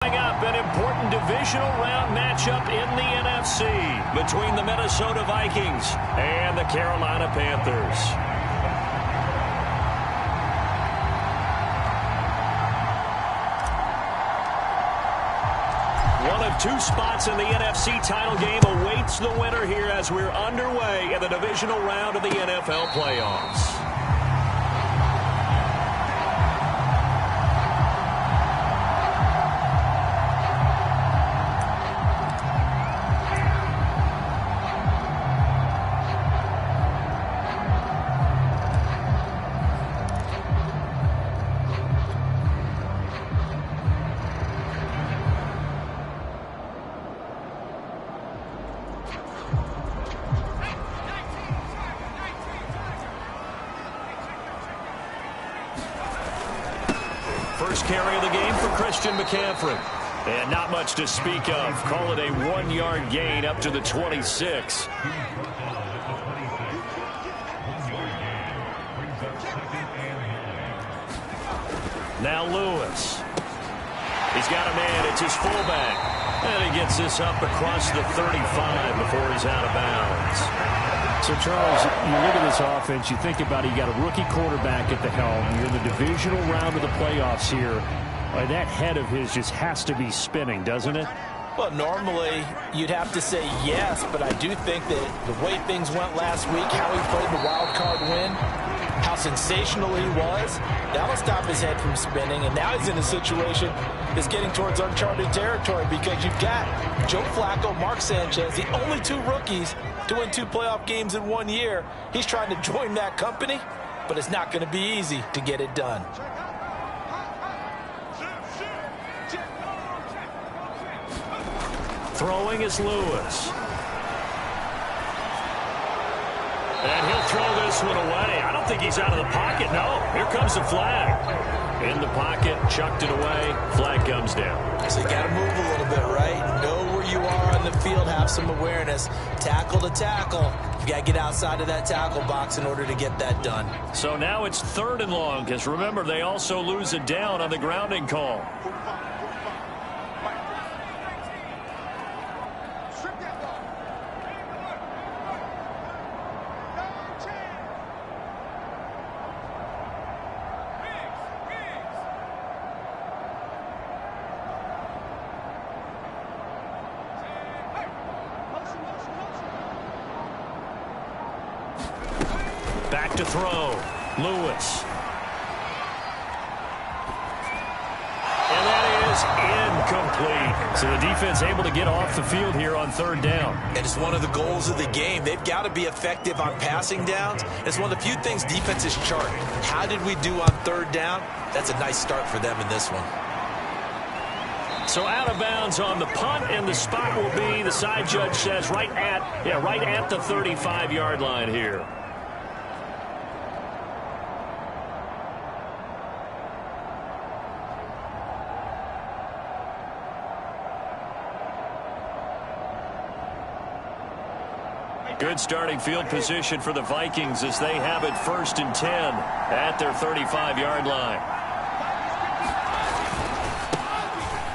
Coming up, an important divisional round matchup in the NFC between the Minnesota Vikings and the Carolina Panthers. One of two spots in the NFC title game awaits the winner here as we're underway in the divisional round of the NFL playoffs. First carry of the game for Christian McCaffrey. And not much to speak of. Call it a 1-yard gain up to the 26. Now Lewis. He's got a man. It's his fullback. And he gets this up across the 35 before he's out of bounds. So, Charles, you look at this offense, you think about it, you got a rookie quarterback at the helm. You're in the divisional round of the playoffs here. That head of his just has to be spinning, doesn't it? Well, normally you'd have to say yes, but I do think that the way things went last week, how he played the wild card win, how sensational he was, that'll stop his head from spinning. And now he's in a situation that's getting towards uncharted territory because you've got Joe Flacco, Mark Sanchez, the only two rookies to win 2 playoff games in 1 year. He's trying to join that company, but it's not going to be easy to get it done. Throwing is Lewis. And he'll throw this one away. I don't think he's out of the pocket. No, here comes the flag. In the pocket, chucked it away. Flag comes down. So you got to move a little bit, right? Know where you are on the field, have some awareness. Tackle to tackle. You got to get outside of that tackle box in order to get that done. So now it's 3rd and long, because remember, they also lose it down on the grounding call. Back to throw. Lewis. And that is incomplete. So the defense able to get off the field here on 3rd down. And it's one of the goals of the game. They've got to be effective on passing downs. It's one of the few things defenses chart. How did we do on 3rd down? That's a nice start for them in this one. So out of bounds on the punt, and the spot will be, the side judge says, right at the 35-yard line here. Good starting field position for the Vikings as they have it 1st and 10 at their 35-yard line.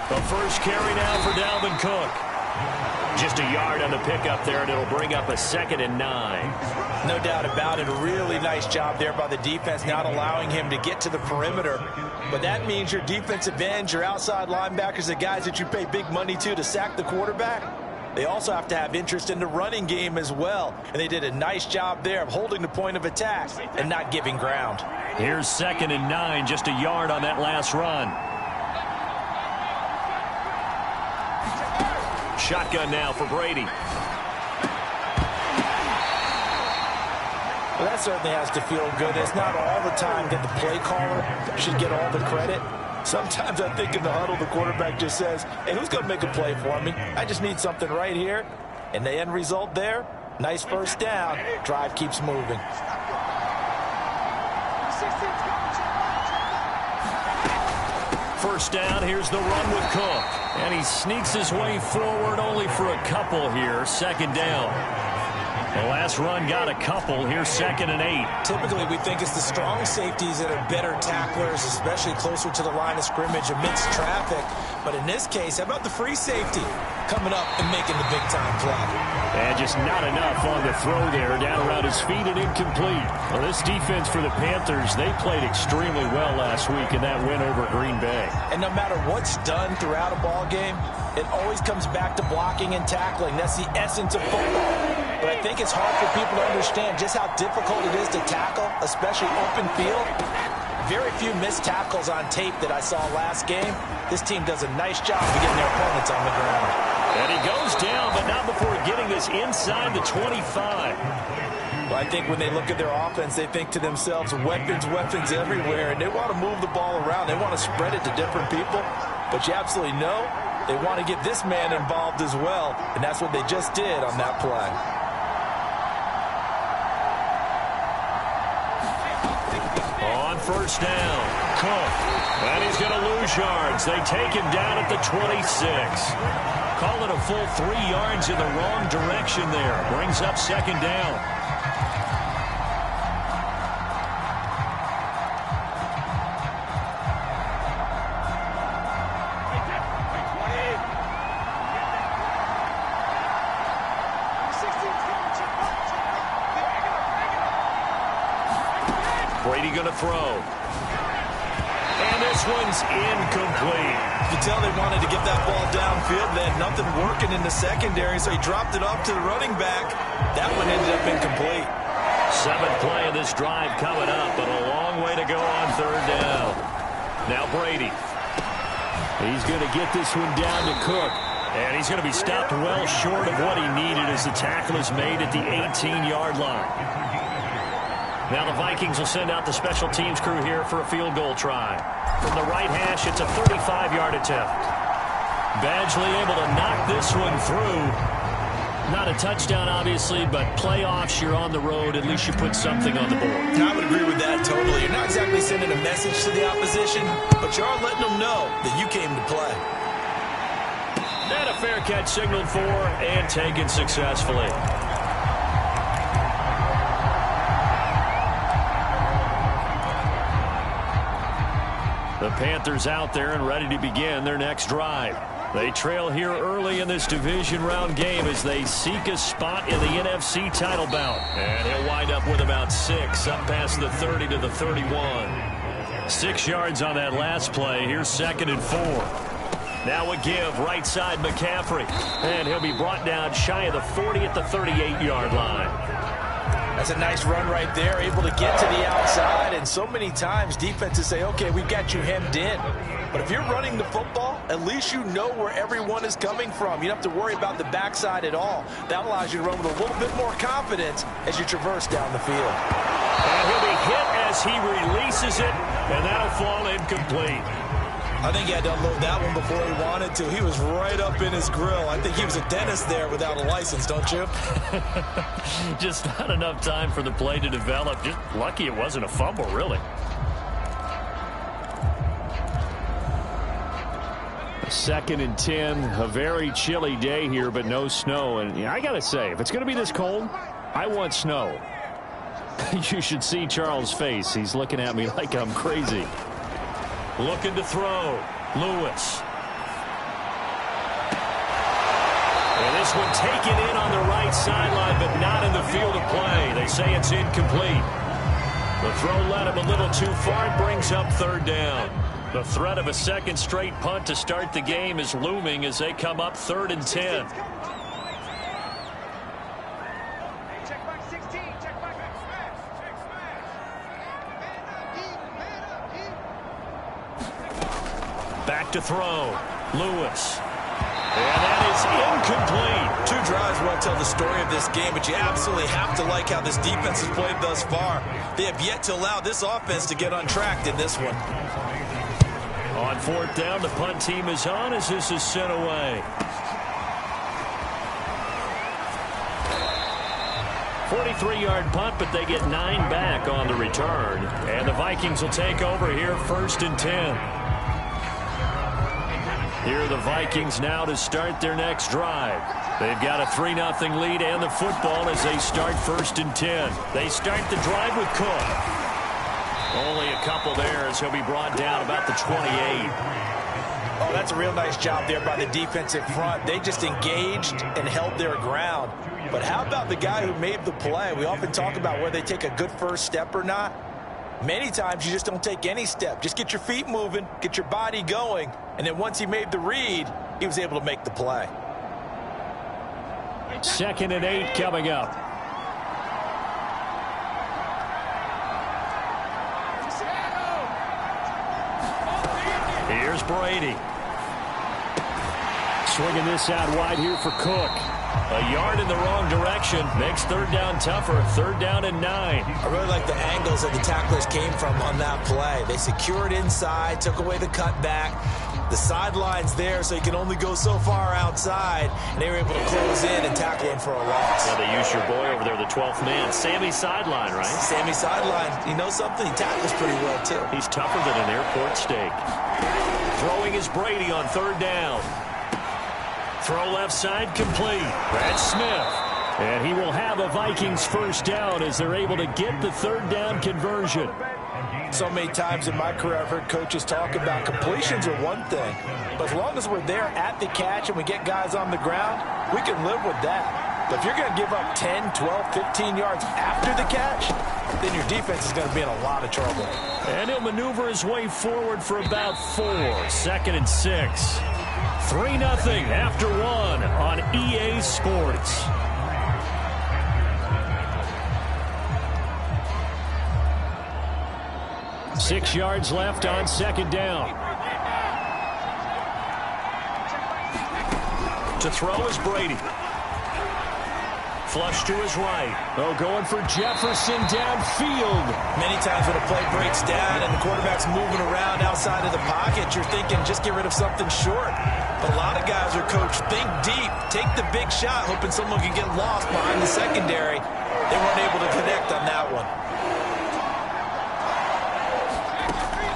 The first carry now for Dalvin Cook. Just a yard on the pickup there, and it'll bring up a 2nd and 9. No doubt about it. A really nice job there by the defense, not allowing him to get to the perimeter. But that means your defensive ends, your outside linebackers, the guys that you pay big money to sack the quarterback, they also have to have interest in the running game as well. And they did a nice job there of holding the point of attack and not giving ground. Here's 2nd and 9, just a yard on that last run. Shotgun now for Brady. Well, that certainly has to feel good. It's not all the time that the play caller should get all the credit. Sometimes I think in the huddle, the quarterback just says, hey, who's going to make a play for me? I just need something right here. And the end result there, nice first down. Drive keeps moving. First down, here's the run with Cook. And he sneaks his way forward only for a couple here. 2nd down. The last run got a couple. Here's 2nd and 8. Typically, we think it's the strong safeties that are better tacklers, especially closer to the line of scrimmage amidst traffic. But in this case, how about the free safety coming up and making the big-time play? And just not enough on the throw there. Down around his feet and incomplete. Well, this defense for the Panthers, they played extremely well last week in that win over Green Bay. And no matter what's done throughout a ball game, it always comes back to blocking and tackling. That's the essence of football. But I think it's hard for people to understand just how difficult it is to tackle, especially open field. Very few missed tackles on tape that I saw last game. This team does a nice job of getting their opponents on the ground. And he goes down, but not before getting this inside the 25. Well, I think when they look at their offense, they think to themselves, weapons, weapons everywhere, and they want to move the ball around. They want to spread it to different people. But you absolutely know they want to get this man involved as well, and that's what they just did on that play. On 1st down, Cook. And he's going to lose yards. They take him down at the 26. Call it a full 3 yards in the wrong direction there. Brings up 2nd down. Brady going to throw. And this one's incomplete. You can tell they wanted to get that ball downfield. They had nothing working in the secondary, so he dropped it off to the running back. That one ended up incomplete. 7th play of this drive coming up, but a long way to go on 3rd down. Now Brady. He's going to get this one down to Cook. And he's going to be stopped well short of what he needed as the tackle is made at the 18-yard line. Now the Vikings will send out the special teams crew here for a field goal try. From the right hash, it's a 35-yard attempt. Badgley able to knock this one through. Not a touchdown, obviously, but playoffs, you're on the road. At least you put something on the board. I would agree with that totally. You're not exactly sending a message to the opposition, but you are letting them know that you came to play. And a fair catch signaled for and taken successfully. The Panthers out there and ready to begin their next drive. They trail here early in this division round game as they seek a spot in the NFC title bout. And he'll wind up with about 6 up past the 30 to the 31. 6 yards on that last play. Here's 2nd and 4. Now a give right side McCaffrey. And he'll be brought down shy of the 40 at the 38-yard line. That's a nice run right there, able to get to the outside. And so many times defenses say, okay, we've got you hemmed in. But if you're running the football, at least you know where everyone is coming from. You don't have to worry about the backside at all. That allows you to run with a little bit more confidence as you traverse down the field. And he'll be hit as he releases it, and that'll fall incomplete. I think he had to unload that one before he wanted to. He was right up in his grill. I think he was a dentist there without a license, don't you? Just not enough time for the play to develop. Just lucky it wasn't a fumble, really. Second and 10, a very chilly day here, but no snow. And I got to say, if it's going to be this cold, I want snow. You should see Charles' face. He's looking at me like I'm crazy. Looking to throw. Lewis. And this one taken in on the right sideline, but not in the field of play. They say it's incomplete. The throw led him a little too far. It brings up 3rd down. The threat of a second straight punt to start the game is looming as they come up 3rd and 10. Back to throw. Lewis. And that is incomplete. 2 drives won't tell the story of this game, but you absolutely have to like how this defense has played thus far. They have yet to allow this offense to get untracked in this one. On 4th down, the punt team is on as this is sent away. 43-yard punt, but they get 9 back on the return. And the Vikings will take over here 1st and 10. Here are the Vikings now to start their next drive. They've got a 3-0 lead and the football as they start 1st and 10. They start the drive with Cook. Only a couple there as he'll be brought down about the 28. Oh, that's a real nice job there by the defensive front. They just engaged and held their ground. But how about the guy who made the play? We often talk about whether they take a good first step or not. Many times you just don't take any step. Just get your feet moving, get your body going, and then once he made the read, he was able to make the play. 2nd and 8 coming up. Here's Brady. Swinging this out wide here for Cook. A yard in the wrong direction makes 3rd down tougher. 3rd down and 9. I really like the angles that the tacklers came from on that play. They secured inside, took away the cutback. The sideline's there, so you can only go so far outside, and they were able to close in and tackle him for a loss. Now they use your boy over there, the 12th man, Sammy Sideline, right? Sammy Sideline. You know something? He tackles pretty well, too. He's tougher than an airport steak. Throwing is Brady on 3rd down. Throw left side complete. That's Smith. And he will have a Vikings 1st down as they're able to get the 3rd down conversion. So many times in my career I've heard coaches talk about completions are one thing, but as long as we're there at the catch and we get guys on the ground, we can live with that. But if you're going to give up 10, 12, 15 yards after the catch, then your defense is going to be in a lot of trouble. And he'll maneuver his way forward for about 4. 2nd and 6. 3-0 after 1 on EA Sports. Six yards left on 2nd down. To throw is Brady. Flush to his right. Oh, going for Jefferson downfield. Many times when a play breaks down and the quarterback's moving around outside of the pocket, you're thinking just get rid of something short. But a lot of guys are coached, think deep, take the big shot, hoping someone can get lost behind the secondary. They weren't able to connect on that one.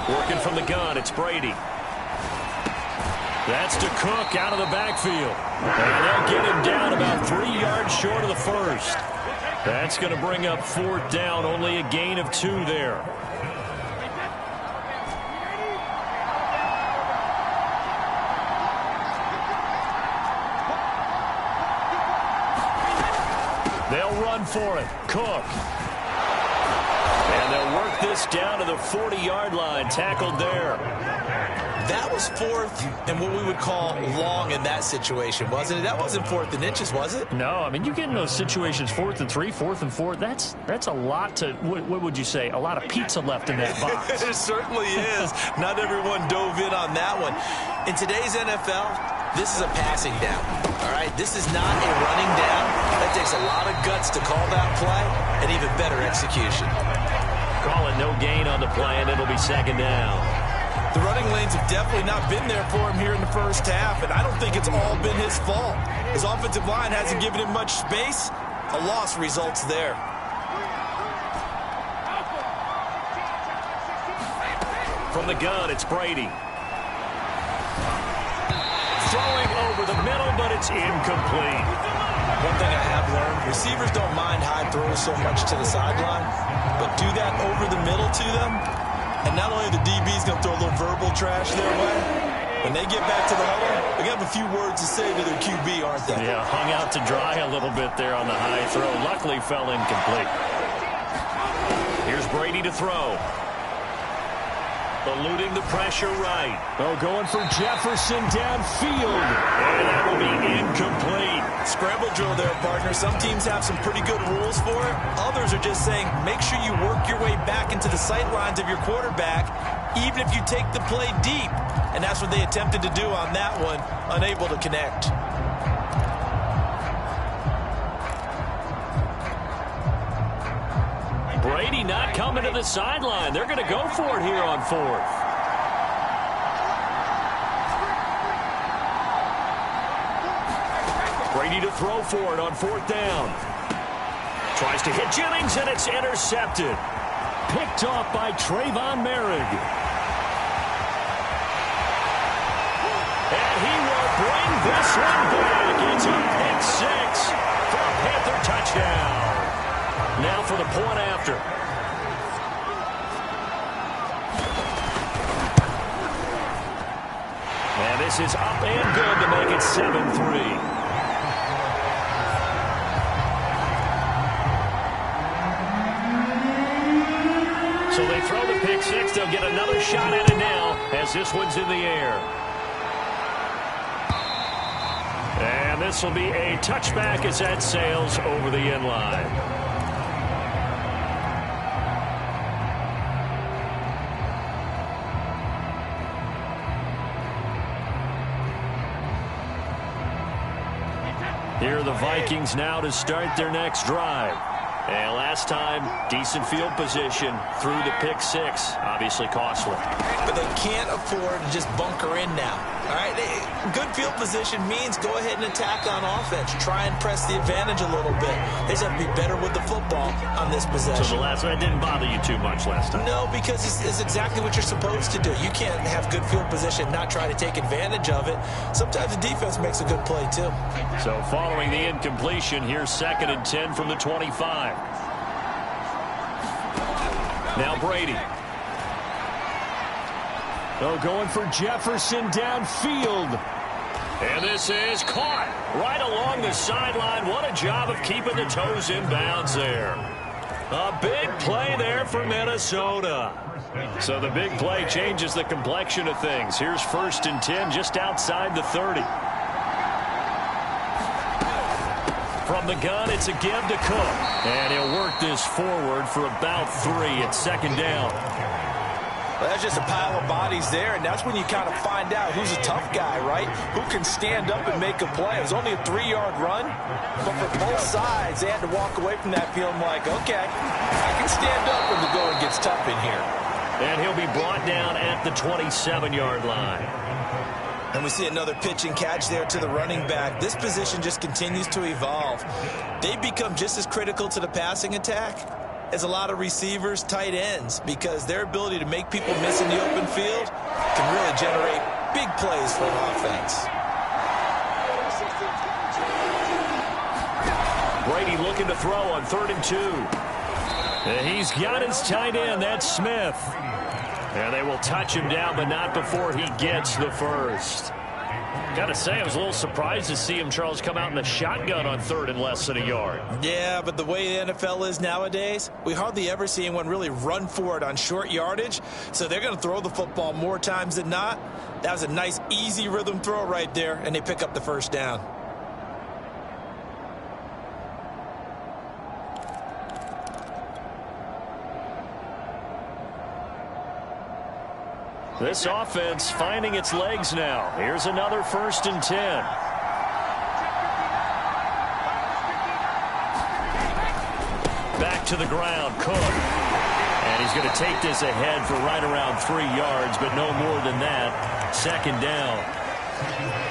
Working from the gun, it's Brady. That's to Cook out of the backfield. And they'll get him down about 3 yards short of the 1st. That's going to bring up 4th down, only a gain of 2 there. They'll run for it. Cook. And they'll work this down to the 40-yard line, tackled there. That was 4th and what we would call long in that situation, wasn't it? That wasn't 4th and inches, was it? No, I mean, you get in those situations, 4th and 3, 4th and 4. That's a lot to, what would you say, a lot of pizza left in that box. It certainly is. Not everyone dove in on that one. In today's NFL, this is a passing down, all right? This is not a running down. That takes a lot of guts to call that play and even better execution. Call it no gain on the play, and it'll be 2nd down. The running lanes have definitely not been there for him here in the first half, and I don't think it's all been his fault. His offensive line hasn't given him much space. A loss results there. From the gun, it's Brady. Throwing over the middle, but it's incomplete. One thing I have learned, receivers don't mind high throws so much to the sideline, but do that over the middle to them, and not only the DB's going to throw a little verbal trash their way, when they get back to the huddle, they have a few words to say to their QB, aren't they? Yeah, hung out to dry a little bit there on the high throw. Luckily fell incomplete. Here's Brady to throw. Eluding the pressure right. Oh, going for Jefferson downfield. And that will be incomplete. Scramble drill there, partner. Some teams have some pretty good rules for it. Others are just saying, make sure you work your way back into the sight lines of your quarterback, even if you take the play deep. And that's what they attempted to do on that one, unable to connect. Brady not coming to the sideline. They're going to go for it here on 4th. Brady to throw for it on 4th down. Tries to hit Jennings, and it's intercepted. Picked off by Trayvon Merrick. And swing back. It's a pick six for a Panther touchdown. Now for the point after. And this is up and good to make it 7-3. So they throw the pick six. They'll get another shot at it now as this one's in the air. And this will be a touchback as that sails over the end line. Here are the Vikings now to start their next drive. And last time, decent field position through the pick six. Obviously costly. But they can't afford to just bunker in now. All right, good field position means go ahead and attack on offense. Try and press the advantage a little bit. They just have to be better with the football on this possession. So the last one didn't bother you too much last time? No, because it's exactly what you're supposed to do. You can't have good field position, not try to take advantage of it. Sometimes the defense makes a good play, too. So following the incompletion, here's 2nd and 10 from the 25. Now Brady. Oh, going for Jefferson downfield. And this is caught right along the sideline. What a job of keeping the toes in bounds there. A big play there for Minnesota. So the big play changes the complexion of things. Here's 1st and 10 just outside the 30. From the gun, it's a give to Cook. And he'll work this forward for about 3 at 2nd down. Well, that's just a pile of bodies there, and that's when you kind of find out who's a tough guy, right? Who can stand up and make a play. It was only a 3-yard run, but for both sides, they had to walk away from that feeling like, okay, I can stand up when the going gets tough in here. And he'll be brought down at the 27-yard line. And we see another pitch and catch there to the running back. This position just continues to evolve. They become just as critical to the passing attack as a lot of receivers, tight ends, because their ability to make people miss in the open field can really generate big plays for an offense. Brady looking to throw on 3rd and 2. And he's got his tight end, that's Smith. And they will touch him down, but not before he gets the first. Got to say, I was a little surprised to see him, Charles, come out in the shotgun on 3rd and less than a yard. Yeah, but the way the NFL is nowadays, we hardly ever see anyone really run for it on short yardage. So they're going to throw the football more times than not. That was a nice, easy rhythm throw right there, and they pick up the first down. This offense finding its legs now. Here's another 1st and 10. Back to the ground, Cook. And he's going to take this ahead for right around 3 yards, but no more than that. 2nd down.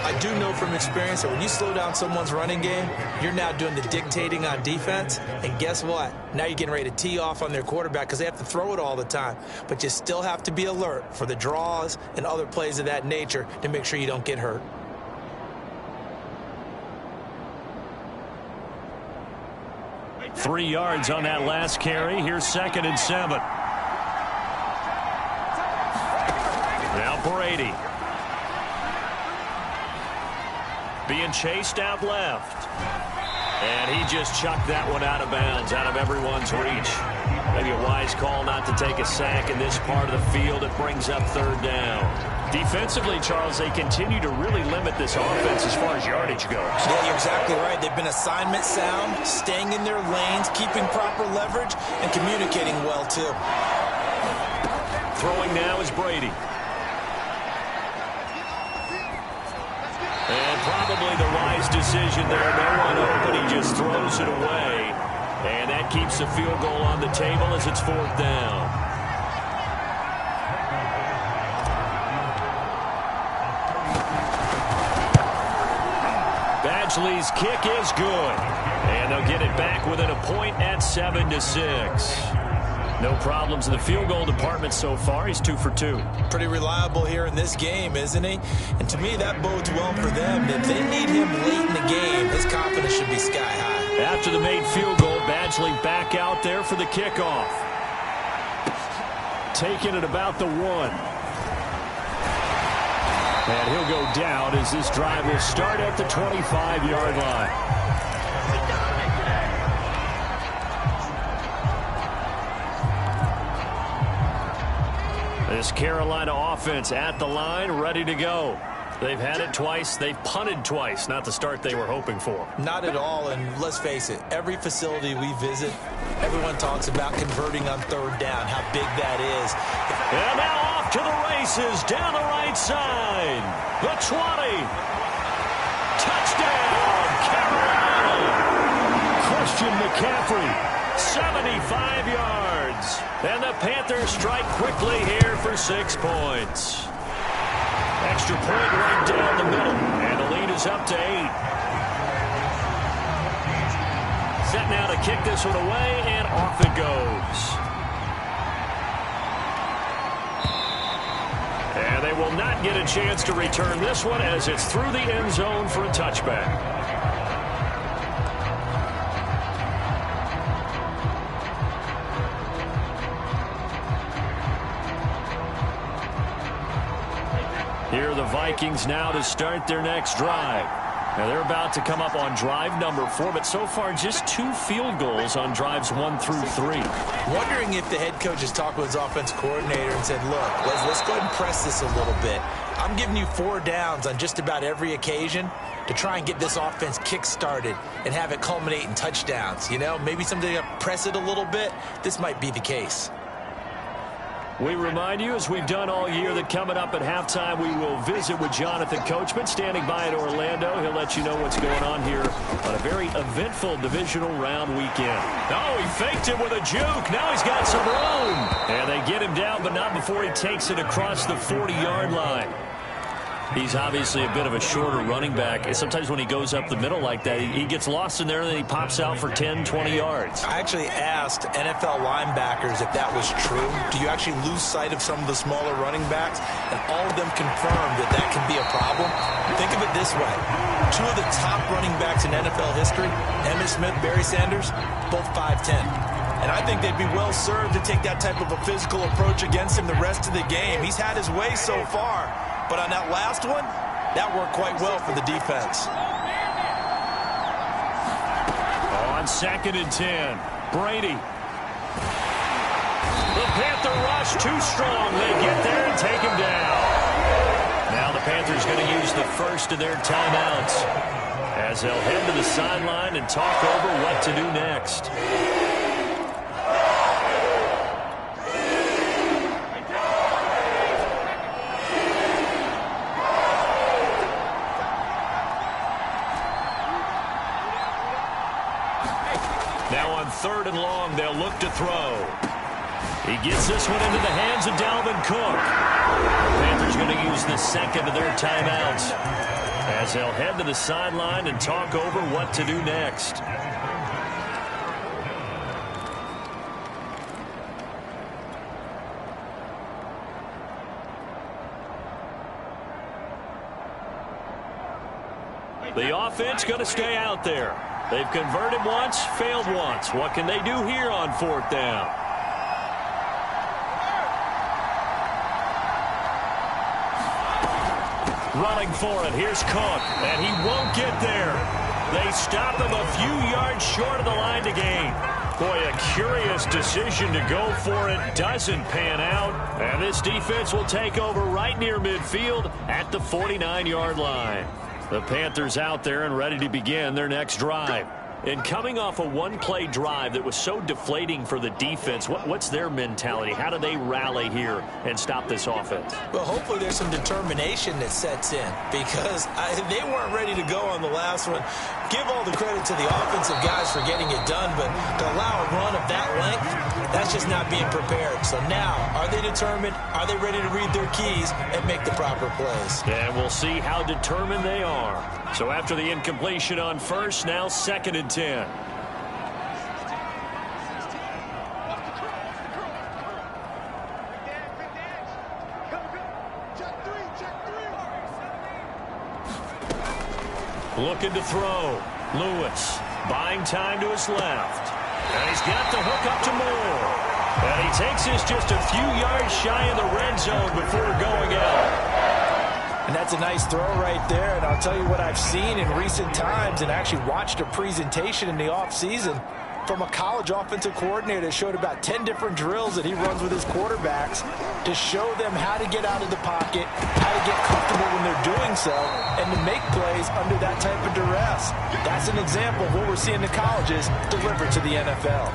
I do know from experience that when you slow down someone's running game, you're now doing the dictating on defense. And guess what? Now you're getting ready to tee off on their quarterback because they have to throw it all the time. But you still have to be alert for the draws and other plays of that nature to make sure you don't get hurt. Three yards on that last carry. Here's 2nd and 7. Now Brady. Being chased out left. And he just chucked that one out of bounds, out of everyone's reach. Maybe a wise call not to take a sack in this part of the field. It brings up 3rd down. Defensively, Charles, they continue to really limit this offense as far as yardage goes. Yeah, you're exactly right. They've been assignment sound, staying in their lanes, keeping proper leverage, and communicating well, too. Throwing now is Brady. And probably the wise decision there. No one open. He just throws it away. And that keeps the field goal on the table as it's 4th down. Badgley's kick is good. And they'll get it back within a point at 7-6. No problems in the field goal department so far. He's 2 for 2. Pretty reliable here in this game, isn't he? And to me, that bodes well for them. If they need him late in the game, his confidence should be sky high. After the made field goal, Badgley back out there for the kickoff. Taking it about the 1. And he'll go down as this drive will start at the 25-yard line. This Carolina offense at the line, ready to go. They've had it twice. They've punted twice. Not the start they were hoping for. Not at all, and let's face it, every facility we visit, everyone talks about converting on third down, how big that is. And now off to the races down the right side. The 20. Touchdown, Carolina. Christian McCaffrey, 75 yards. And the Panthers strike quickly here for 6 points. Extra point right down the middle. And the lead is up to 8. Set now to kick this one away, and off it goes. And they will not get a chance to return this one as it's through the end zone for a touchback. Here are the Vikings now to start their next drive. Now they're about to come up on drive number 4, but so far just 2 field goals on drives 1 through 3. Wondering if the head coach has talked with his offense coordinator and said, look, let's go ahead and press this a little bit. I'm giving you 4 downs on just about every occasion to try and get this offense kick-started and have it culminate in touchdowns. You know, maybe someday to press it a little bit. This might be the case. We remind you, as we've done all year, that coming up at halftime, we will visit with Jonathan Coachman, standing by at Orlando. He'll let you know what's going on here on a very eventful divisional round weekend. Oh, he faked it with a juke. Now he's got some room. And they get him down, but not before he takes it across the 40-yard line. He's obviously a bit of a shorter running back. Sometimes when he goes up the middle like that, he gets lost in there and then he pops out for 10, 20 yards. I actually asked NFL linebackers if that was true. Do you actually lose sight of some of the smaller running backs? And all of them confirmed that that can be a problem. Think of it this way. 2 of the top running backs in NFL history, Emmitt Smith, Barry Sanders, both 5'10". And I think they'd be well served to take that type of a physical approach against him the rest of the game. He's had his way so far. But on that last one, that worked quite well for the defense. On 2nd and 10, Brady. The Panther rush too strong. They get there and take him down. Now the Panthers going to use the first of their timeouts as they'll head to the sideline and talk over what to do next. Now on 3rd and long, they'll look to throw. He gets this one into the hands of Dalvin Cook. The Panthers going to use the second of their timeouts as they'll head to the sideline and talk over what to do next. The offense going to stay out there. They've converted once, failed once. What can they do here on 4th down? Running for it. Here's Cook, and he won't get there. They stop him a few yards short of the line to gain. Boy, a curious decision to go for it. Doesn't pan out. And this defense will take over right near midfield at the 49-yard line. The Panthers out there and ready to begin their next drive. And coming off a one-play drive that was so deflating for the defense, what's their mentality? How do they rally here and stop this offense? Well, hopefully there's some determination that sets in because they weren't ready to go on the last one. Give all the credit to the offensive guys for getting it done, but to allow a run of that length, that's just not being prepared. So now, are they determined? Are they ready to read their keys and make the proper plays? And we'll see how determined they are. So after the incompletion on first, now 2nd and 10. Looking to throw. Lewis buying time to his left. And he's got the hook up to Moore. And he takes this just a few yards shy of the red zone before going out. And that's a nice throw right there. And I'll tell you what I've seen in recent times and actually watched a presentation in the offseason from a college offensive coordinator that showed about 10 different drills that he runs with his quarterbacks to show them how to get out of the pocket, how to get comfortable when they're doing so, and to make plays under that type of duress. That's an example of what we're seeing in colleges delivered to the NFL.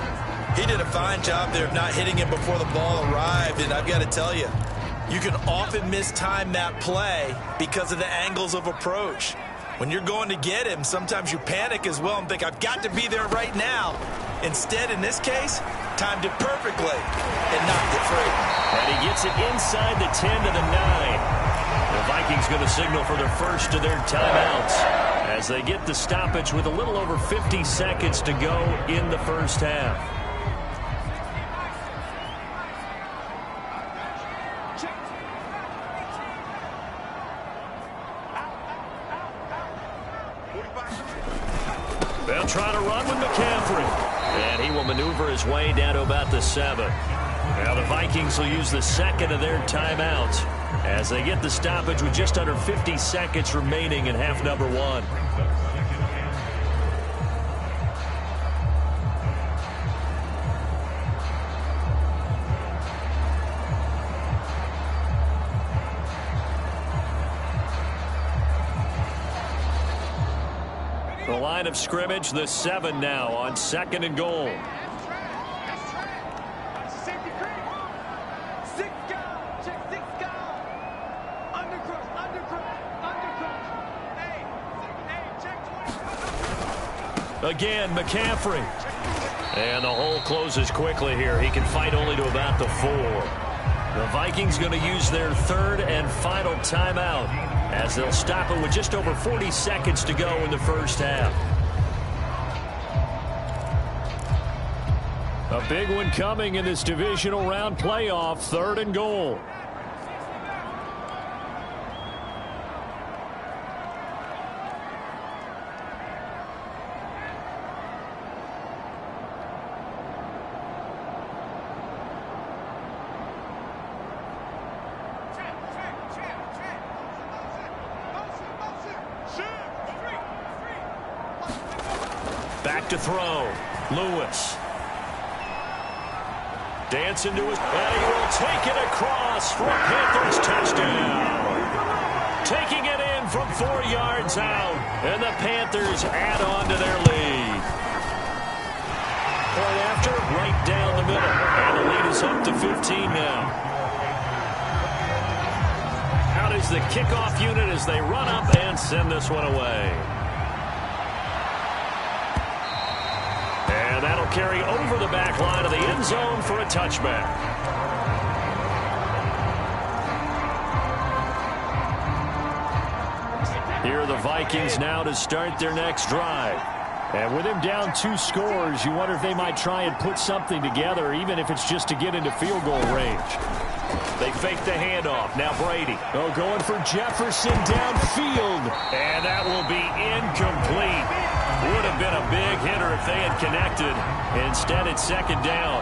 He did a fine job there of not hitting him before the ball arrived, and I've got to tell you, you can often mistime that play because of the angles of approach. When you're going to get him, sometimes you panic as well and think, I've got to be there right now. Instead, in this case, timed it perfectly and knocked it free. And he gets it inside the 10 to the 9. The Vikings going to signal for their first of their timeouts as they get the stoppage with a little over 50 seconds to go in the first half. They'll try to run with McCaffrey. And he will maneuver his way down to about the 7. Now the Vikings will use the second of their timeouts as they get the stoppage with just under 50 seconds remaining in half number 1. The line of scrimmage, the 7 now on 2nd and goal. Again, McCaffrey. And the hole closes quickly here. He can fight only to about the 4. The Vikings going to use their third and final timeout as they'll stop it with just over 40 seconds to go in the first half. A big one coming in this divisional round playoff, 3rd and goal. Back to throw. Lewis. Dancing to his, and he will take it across for a Panthers touchdown. Taking it in from 4 yards out, and the Panthers add on to their lead. Point after, right down the middle, and the lead is up to 15 now. Out is the kickoff unit as they run up and send this one away. And that'll carry over the back line of the end zone for a touchback. Here are the Vikings now to start their next drive. And with him down 2 scores, you wonder if they might try and put something together, even if it's just to get into field goal range. They fake the handoff. Now Brady. Oh, going for Jefferson downfield. And that will be incomplete. Would have been a big hitter if they had connected. Instead, it's 2nd down.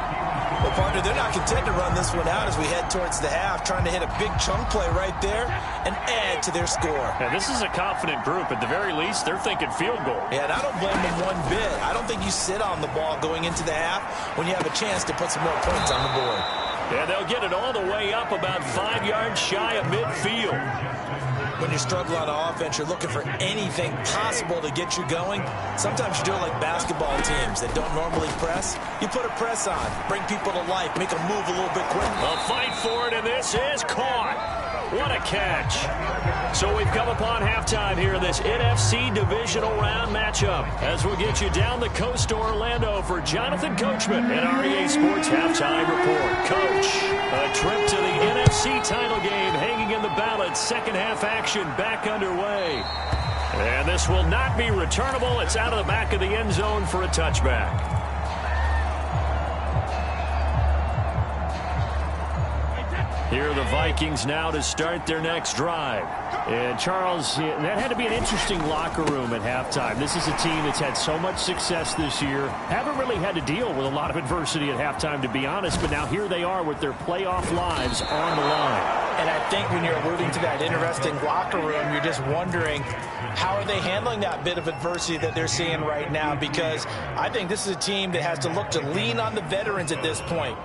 Well, partner, they're not content to run this one out as we head towards the half, trying to hit a big chunk play right there and add to their score. Now, this is a confident group. At the very least, they're thinking field goal. Yeah, and I don't blame them one bit. I don't think you sit on the ball going into the half when you have a chance to put some more points on the board. Yeah, they'll get it all the way up about 5 yards shy of midfield. When you struggle on offense, you're looking for anything possible to get you going. Sometimes you do it like basketball teams that don't normally press. You put a press on, bring people to life, make them move a little bit quicker. A fight for it, and this is caught. What a catch. So we've come upon halftime here in this NFC divisional round matchup as we'll get you down the coast to Orlando for Jonathan Coachman at REA Sports Halftime Report. Coach, a trip to the NFC title game hanging in the balance. Second half action back underway. And this will not be returnable. It's out of the back of the end zone for a touchback. Here are the Vikings now to start their next drive. And Charles, that had to be an interesting locker room at halftime. This is a team that's had so much success this year. Haven't really had to deal with a lot of adversity at halftime, to be honest. But now here they are with their playoff lives on the line. And I think when you're alluding to that interesting locker room, you're just wondering how are they handling that bit of adversity that they're seeing right now, because I think this is a team that has to look to lean on the veterans at this point.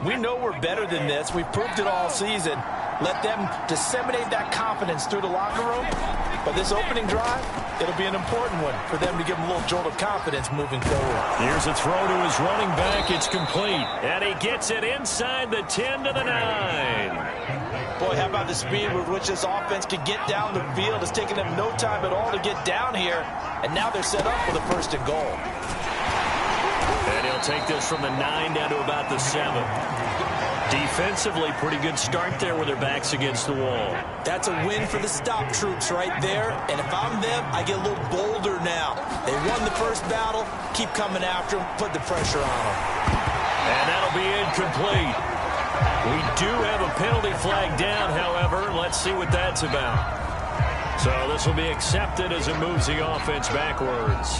We know we're better than this. We've proved it all season. Let them disseminate that confidence through the locker room. But this opening drive, it'll be an important one for them to give them a little jolt of confidence moving forward. Here's a throw to his running back. It's complete. And he gets it inside the 10 to the 9. Boy, how about the speed with which this offense can get down the field? It's taken them no time at all to get down here. And now they're set up for the 1st and goal. And he'll take this from the 9 down to about the 7. Defensively, pretty good start there with their backs against the wall. That's a win for the stop troops right there. And if I'm them, I get a little bolder now. They won the first battle. Keep coming after them. Put the pressure on them. And that'll be incomplete. We do have a penalty flag down, however. Let's see what that's about. So this will be accepted as it moves the offense backwards.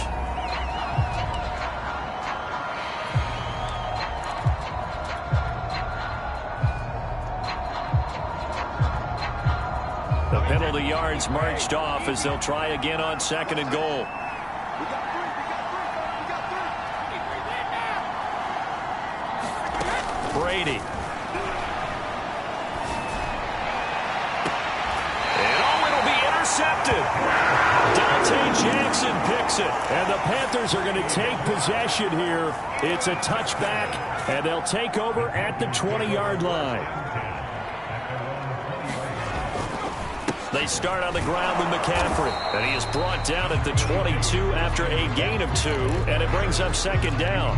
The penalty yards marched off as they'll try again on 2nd and goal. Brady. And oh, it'll be intercepted. Dante Jackson picks it. And the Panthers are going to take possession here. It's a touchback, and they'll take over at the 20-yard line. They start on the ground with McCaffrey, and he is brought down at the 22 after a gain of 2, and it brings up 2nd down.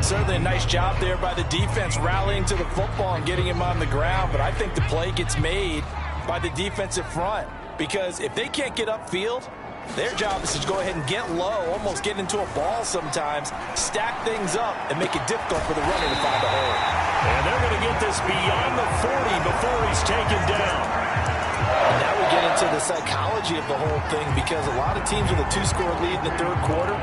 Certainly a nice job there by the defense rallying to the football and getting him on the ground, but I think the play gets made by the defensive front, because if they can't get upfield, their job is to go ahead and get low, almost get into a ball sometimes, stack things up, and make it difficult for the runner to find a hole. And they're going to get this beyond the 40 before he's taken down. And now we get into the psychology of the whole thing, because a lot of teams with a 2-score lead in the 3rd quarter,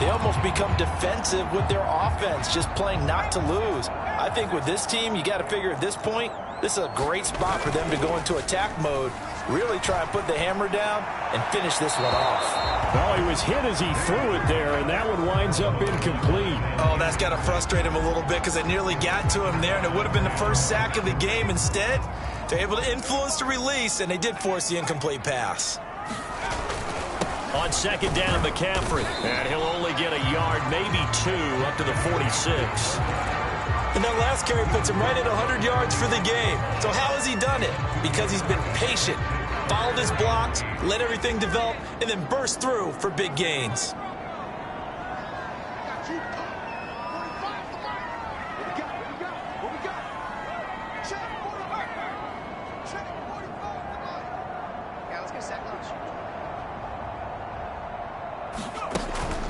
they almost become defensive with their offense, just playing not to lose. I think with this team, you got to figure at this point, this is a great spot for them to go into attack mode, really try and put the hammer down and finish this one off. Well, he was hit as he threw it there, and that one winds up incomplete. Oh, that's got to frustrate him a little bit, because they nearly got to him there, and it would have been the first sack of the game. Instead, they're able to influence the release, and they did force the incomplete pass. On 2nd down, McCaffrey. And he'll only get a yard, maybe 2, up to the 46. And that last carry puts him right at 100 yards for the game. So how has he done it? Because he's been patient, followed his blocks, let everything develop, and then burst through for big gains.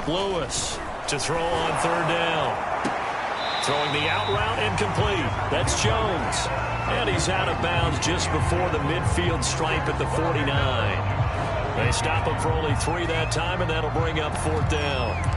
Lewis to throw on 3rd down. Throwing the out route incomplete. That's Jones. And he's out of bounds just before the midfield stripe at the 49. They stop him for only 3 that time, and that'll bring up 4th down.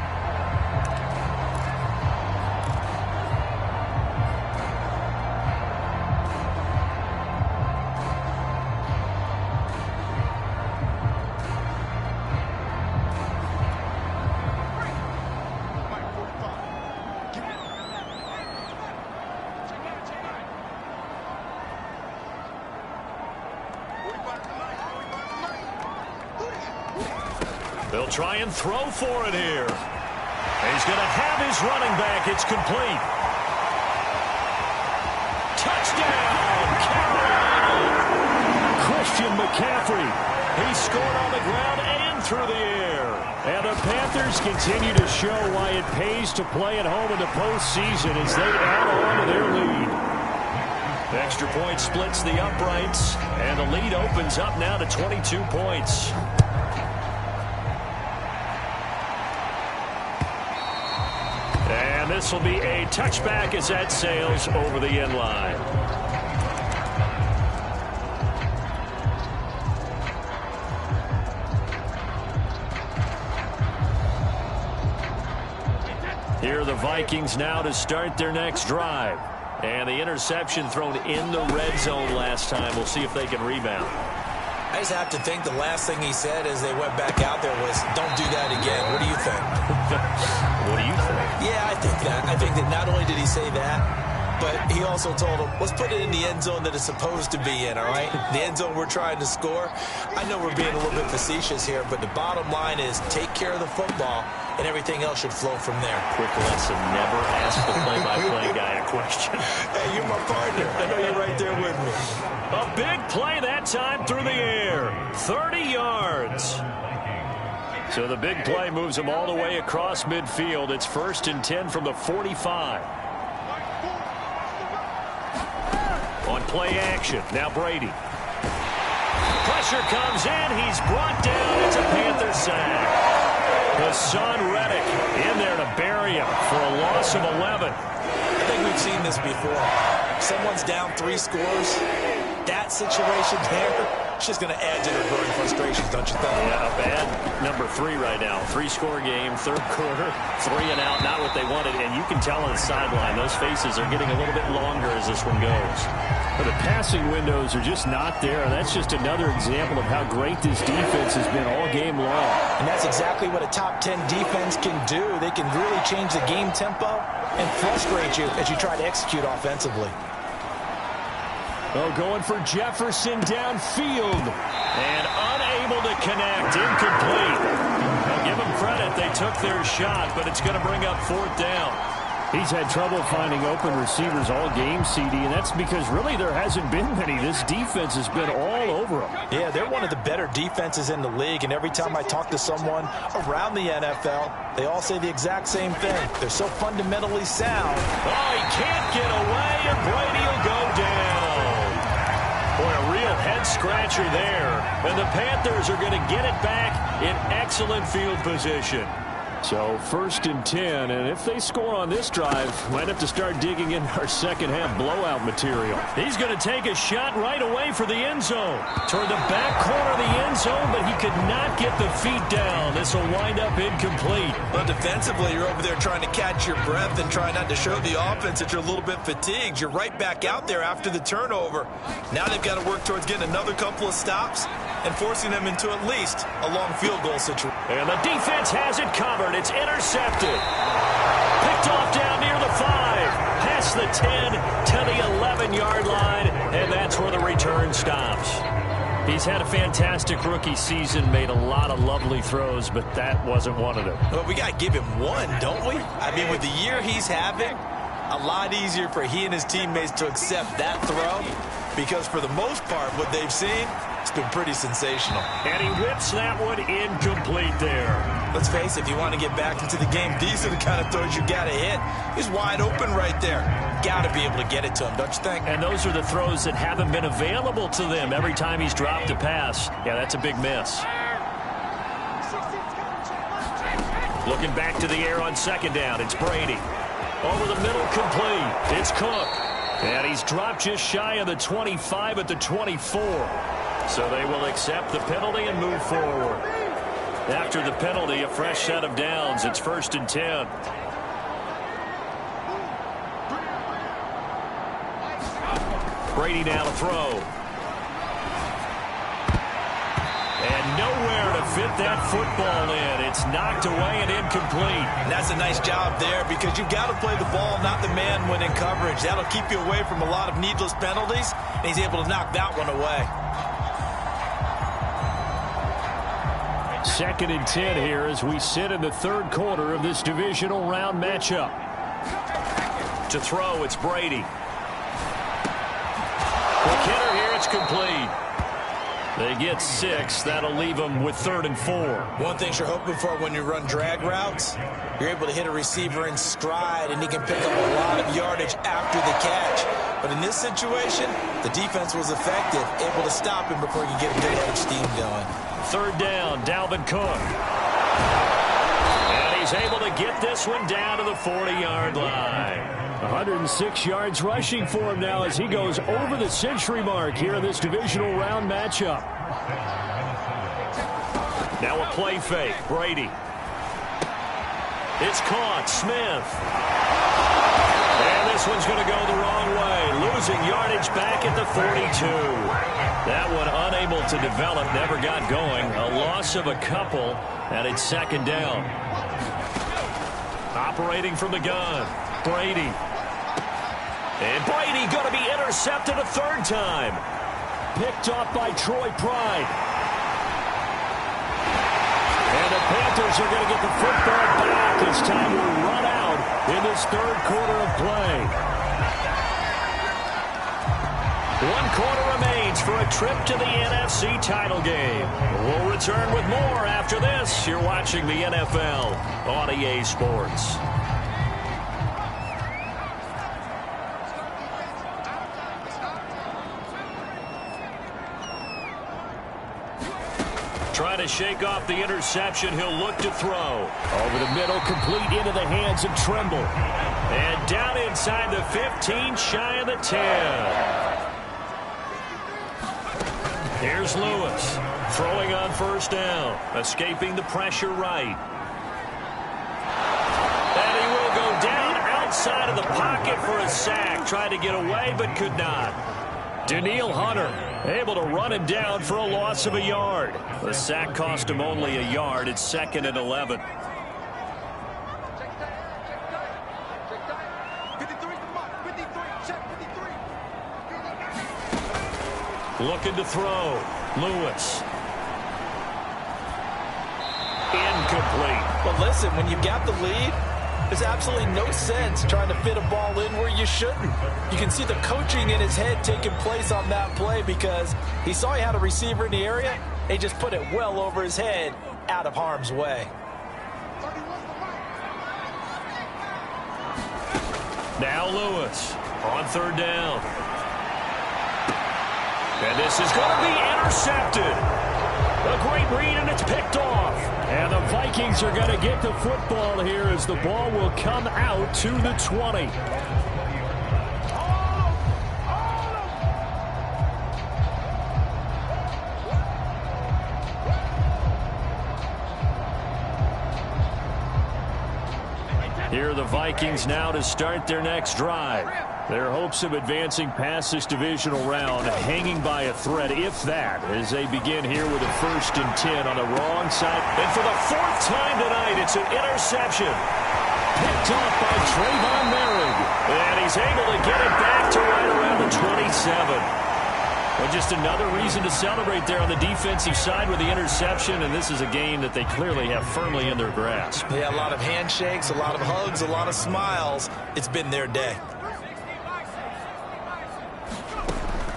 They'll try and throw for it here. He's going to have his running back. It's complete. Touchdown, Carolina! Christian McCaffrey. He scored on the ground and through the air. And the Panthers continue to show why it pays to play at home in the postseason as they add on to their lead. Extra point splits the uprights, and the lead opens up now to 22 points. And this will be a touchback as that sails over the end line. Here are the Vikings now to start their next drive. And the interception thrown in the red zone last time. We'll see if they can rebound. I just have to think the last thing he said as they went back out there was, don't do that again. What do you think? What do you think? Yeah, I think that. I think that not only did he say that, but he also told him, let's put it in the end zone that it's supposed to be in, all right? The end zone we're trying to score. I know we're being a little bit facetious here, but the bottom line is take care of the football, and everything else should flow from there. Quick lesson, never ask the play-by-play guy a question. Hey, you're my partner. I know you're right there with me. A big play that time through the air. 30 yards. So the big play moves them all the way across midfield. It's 1st and 10 from the 45. On play action, now Brady. Pressure comes in, he's brought down, it's a Panther sack. Hassan Reddick in there to bury him for a loss of 11. I think we've seen this before. Someone's down 3 scores. That situation there, it's just going to add to their growing frustrations, don't you think? Yeah, a bad number 3 right now. 3-score game, 3rd quarter, 3 and out, not what they wanted. And you can tell on the sideline, those faces are getting a little bit longer as this one goes. But the passing windows are just not there. That's just another example of how great this defense has been all game long. And that's exactly what a top 10 defense can do. They can really change the game tempo and frustrate you as you try to execute offensively. Oh, going for Jefferson downfield. And unable to connect, incomplete. I'll give them credit, they took their shot, but it's going to bring up 4th down. He's had trouble finding open receivers all game, CD, and that's because really there hasn't been many. This defense has been all over them. Yeah, they're one of the better defenses in the league, and every time I talk to someone around the NFL, they all say the exact same thing. They're so fundamentally sound. Oh, he can't get away, and Brady will go down. Boy, a real head-scratcher there. And the Panthers are going to get it back in excellent field position. So 1st and 10, and if they score on this drive, might have to start digging in our second-half blowout material. He's going to take a shot right away for the end zone. Toward the back corner of the end zone, but he could not get the feet down. This will wind up incomplete. Well, defensively, you're over there trying to catch your breath and try not to show the offense that you're a little bit fatigued. You're right back out there after the turnover. Now they've got to work towards getting another couple of stops and forcing them into at least a long field goal situation. And the defense has it covered. It's intercepted. Picked off down near the 5. Past the 10 to the 11-yard line. And that's where the return stops. He's had a fantastic rookie season, made a lot of lovely throws, but that wasn't one of them. Well, we got to give him one, don't we? I mean, with the year he's having, a lot easier for he and his teammates to accept that throw, because for the most part, what they've seen, it's been pretty sensational. And he whips that one incomplete there. Let's face it, if you want to get back into the game, these are the kind of throws you got to hit. He's wide open right there. Got to be able to get it to him, don't you think? And those are the throws that haven't been available to them every time he's dropped a pass. Yeah, that's a big miss. Looking back to the air on 2nd down, it's Brady. Over the middle, complete. It's Cook. And he's dropped just shy of the 25 at the 24. So they will accept the penalty and move forward. After the penalty, a fresh set of downs. It's 1st and 10. Brady now to throw. And nowhere to fit that football in. It's knocked away and incomplete. And that's a nice job there, because you've got to play the ball, not the man when in coverage. That'll keep you away from a lot of needless penalties, and he's able to knock that one away. 2nd and 10 here as we sit in the 3rd quarter of this divisional round matchup. To throw, it's Brady. Quick hitter here, it's complete. They get 6. That'll leave them with 3rd and 4. One thing you're hoping for when you run drag routes, you're able to hit a receiver in stride, and he can pick up a lot of yardage after the catch. But in this situation, the defense was effective, able to stop him before he could get a good head of steam going. 3rd down, Dalvin Cook. And he's able to get this one down to the 40-yard line. 106 yards rushing for him now as he goes over the century mark here in this divisional round matchup. Now a play fake. Brady. It's caught. Smith. And this one's going to go the wrong way. Losing yardage back at the 42. That one unable to develop. Never got going. A loss of a couple. And it's second down. Operating from the gun. Brady. And Brady going to be intercepted a third time. Picked off by Troy Pride. And the Panthers are going to get the football back as time will run out in this third quarter of play. 1 quarter remains for a trip to the NFC title game. We'll return with more after this. You're watching the NFL on EA Sports. Trying to shake off the interception. He'll look to throw. Over the middle, complete into the hands of Trimble. And down inside the 15, shy of the 10. Here's Lewis. Throwing on first down. Escaping the pressure right. And he will go down outside of the pocket for a sack. Tried to get away, but could not. Daniil Hunter able to run him down for a loss of a yard. The sack cost him only a yard. It's 2nd and 11. Looking to throw. Lewis. Incomplete. But listen, when you got the lead, there's absolutely no sense trying to fit a ball in where you shouldn't. You can see the coaching in his head taking place on that play because he saw he had a receiver in the area. He just put it well over his head, out of harm's way. Now Lewis on third down. And this is going to be intercepted. A great read, and it's picked off. And the Vikings are going to get the football here as the ball will come out to the 20. Here are the Vikings now to start their next drive. Their hopes of advancing past this divisional round hanging by a thread, if that, as they begin here with a 1st and 10 on the wrong side. And for the 4th time tonight, it's an interception. Picked off by Trayvon Merrick. And he's able to get it back to right around the 27. Well, just another reason to celebrate there on the defensive side with the interception, and this is a game that they clearly have firmly in their grasp. Yeah, a lot of handshakes, a lot of hugs, a lot of smiles. It's been their day.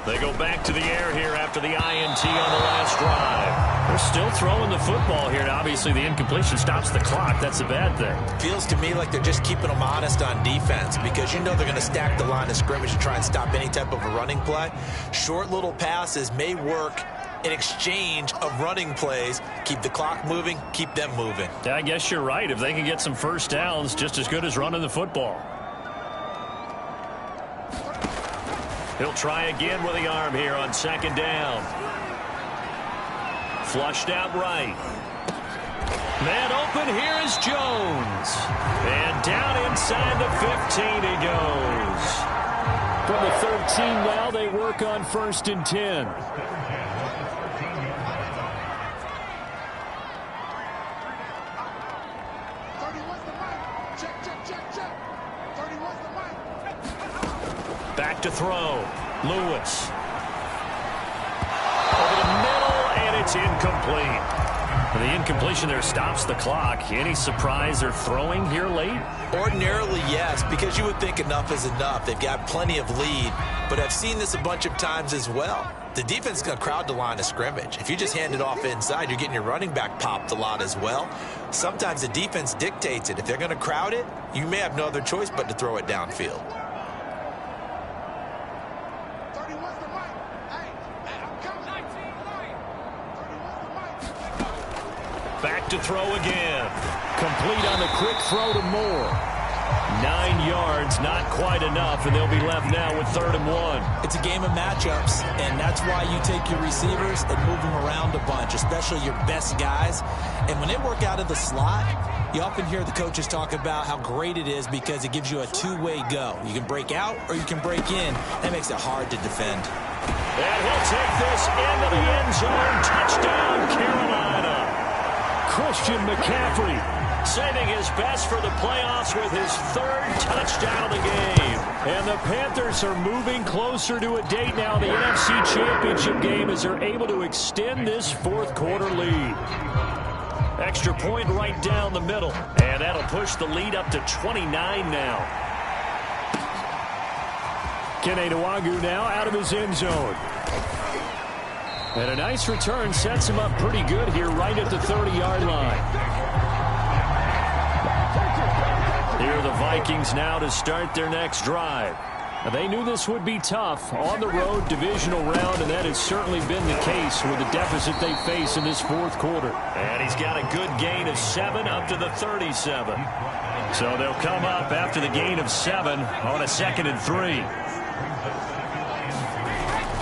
They go back to the air here after the INT on the last drive. They're still throwing the football here, and obviously the incompletion stops the clock. That's a bad thing. Feels to me like they're just keeping them honest on defense because you know they're going to stack the line of scrimmage and try and stop any type of a running play. Short little passes may work in exchange of running plays. Keep the clock moving, keep them moving. Yeah, I guess you're right. If they can get some first downs, just as good as running the football. He'll try again with the arm here on 2nd down. Flushed out right. Man open, here is Jones. And down inside the 15 he goes. From the 13 now, they work on 1st and 10. Back to throw. Lewis. Over the middle, and it's incomplete. The incompletion there stops the clock. Any surprise they're throwing here late? Ordinarily, yes, because you would think enough is enough. They've got plenty of lead, but I've seen this a bunch of times as well. The defense is going to crowd the line of scrimmage. If you just hand it off inside, you're getting your running back popped a lot as well. Sometimes the defense dictates it. If they're going to crowd it, you may have no other choice but to throw it downfield. Back to throw again. Complete on the quick throw to Moore. 9 yards, not quite enough, and they'll be left now with 3rd and 1. It's a game of matchups, and that's why you take your receivers and move them around a bunch, especially your best guys. And when they work out of the slot, You often hear the coaches talk about how great it is because it gives you a two-way go. You can break out or you can break in. That makes it hard to defend. And he'll take this into the end zone. Touchdown, Carolina. Christian McCaffrey Saving his best for the playoffs with his third touchdown of the game. And the Panthers are moving closer to a date now, the NFC Championship game, as they're able to extend this fourth quarter lead. Extra point right down the middle. And that'll push the lead up to 29 now. Kene Nwangwu now out of his end zone. And a nice return sets him up pretty good here right at the 30-yard line. Here are the Vikings now to start their next drive. They knew this would be tough on the road, divisional round, and that has certainly been the case with the deficit they face in this fourth quarter. And he's got a good gain of 7 up to the 37. So they'll come up after the gain of 7 on a 2nd and 3.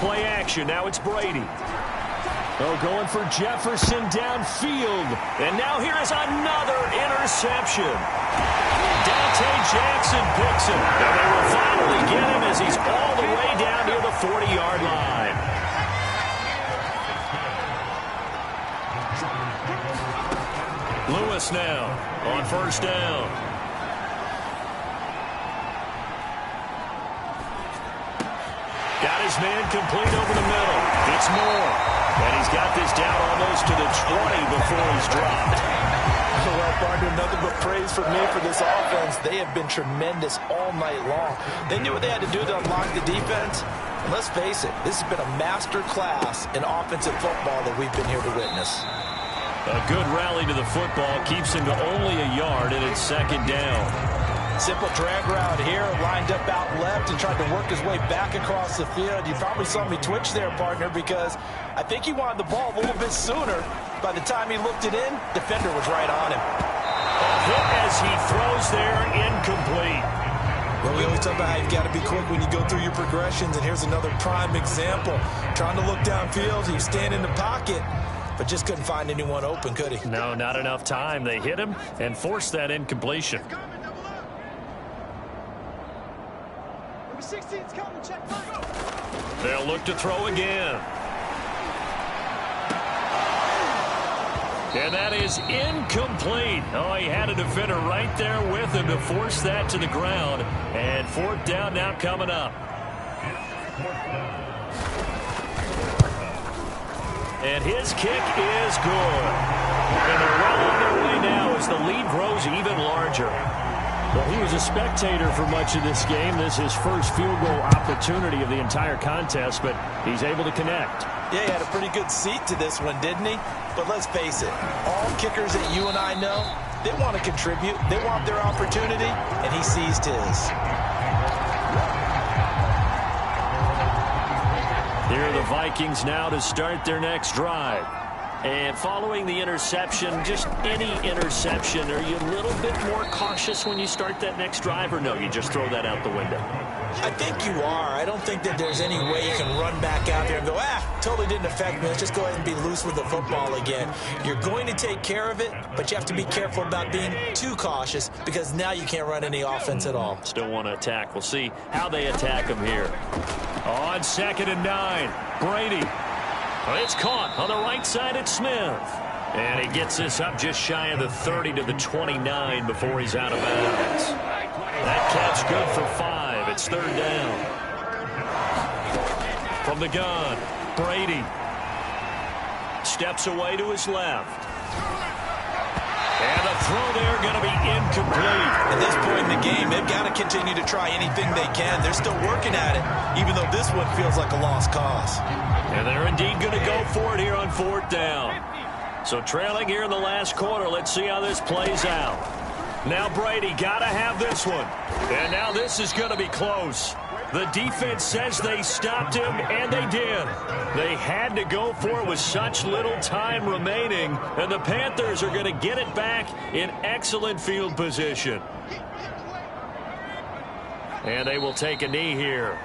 Play action. Now it's Brady. Oh, going for Jefferson downfield. And now here is another interception. Dante Jackson picks him. And they will finally get him as he's all the way down near the 40-yard line. Lewis now on first down. Got his man complete over the middle. It's Moore. And he's got this down almost to the 20 before he's dropped. Well, partner, nothing but praise from me for this offense. They have been tremendous all night long. They knew what they had to do to unlock the defense. And let's face it, this has been a master class in offensive football that we've been here to witness. A good rally to the football keeps him to only a yard, and it's 2nd down. Simple drag route here, lined up out left and tried to work his way back across the field. You probably saw me twitch there, partner, because I think he wanted the ball a little bit sooner. By the time he looked it in, defender was right on him. A hit as he throws there, incomplete. Well, we always talk about how you've got to be quick when you go through your progressions, and here's another prime example. Trying to look downfield, he was standing in the pocket, but just couldn't find anyone open, could he? No, not enough time. They hit him and forced that incompletion. 16's coming, check back. They'll look to throw again. And that is incomplete. Oh, he had a defender right there with him to force that to the ground. And 4th down now coming up. And his kick is good. And they're well on their way now as the lead grows even larger. Well, he was a spectator for much of this game. This is his first field goal opportunity of the entire contest, but he's able to connect. Yeah, he had a pretty good seat to this one, didn't he? But let's face it, all kickers that you and I know, they want to contribute. They want their opportunity, and he seized his. Here are the Vikings now to start their next drive. And following the interception, just any interception, are you a little bit more cautious when you start that next drive, or no, you just throw that out the window? I think you are. I don't think that there's any way you can run back out there and go, totally didn't affect me. Let's just go ahead and be loose with the football again. You're going to take care of it, but you have to be careful about being too cautious because now you can't run any offense at all. Still want to attack. We'll see how they attack him here. On 2nd and 9, Brady. It's caught on the right side at Smith. And he gets this up just shy of the 30 to the 29 before he's out of bounds. That catch good for 5. It's 3rd down. From the gun, Brady steps away to his left. And the throw there going to be incomplete. At this point in the game, they've got to continue to try anything they can. They're still working at it, even though this one feels like a lost cause. And they're indeed going to go for it here on 4th down. So trailing here in the last quarter, let's see how this plays out. Now Brady got to have this one. And now this is going to be close. The defense says they stopped him, and they did. They had to go for it with such little time remaining, and the Panthers are going to get it back in excellent field position. And they will take a knee here.